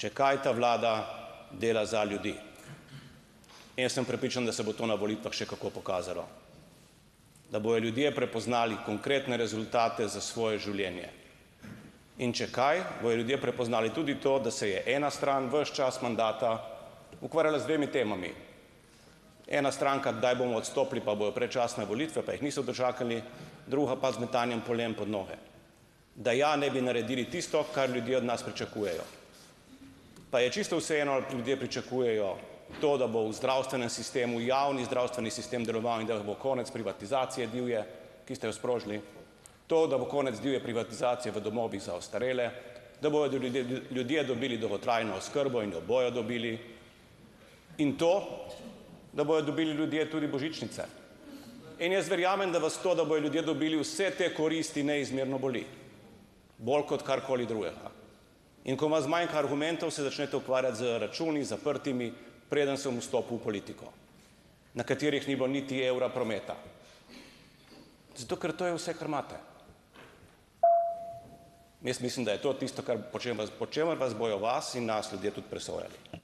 če kaj ta vlada dela za ljudi. In jaz sem prepričan, da se bo to na volitvah še kako pokazalo. Da bojo ljudje prepoznali konkretne rezultate za svoje življenje. In če kaj, bojo ljudje prepoznali tudi to, da se je ena stran ves čas mandata ukvarjala z dvemi temami. Ena stranka, kdaj bomo odstopili, pa bojo predčasne volitve, pa jih niso dočakali, druga pa z metanjem polem pod noge. Da ja ne bi naredili tisto, kar ljudje od nas pričakujejo. Pa je čisto vseeno, ali ljudje pričakujejo to, da bo v zdravstvenem sistemu, javni zdravstveni sistem deloval in da bo konec privatizacije divje, ki ste jo sprožili, to, da bo konec divje privatizacije v domovih za ostarele, da bodo ljudje dobili dolgotrajno oskrbo in jo bojo dobili, in to, da bojo dobili ljudje tudi božičnice. In jaz verjamem, da vas to, da bojo ljudje dobili vse te koristi, neizmerno boli. Bolj kot karkoli drugega. In ko vam zmanjka argumentov, se začnete ukvarjati z računi zaprtimi, preden sem vstopil v politiko, na katerih ni bilo niti evra prometa. Zato, ker to je vse, kar imate. Jaz mislim, da je to tisto, po čemer vas bojo vas in nas ljudje tudi presojali.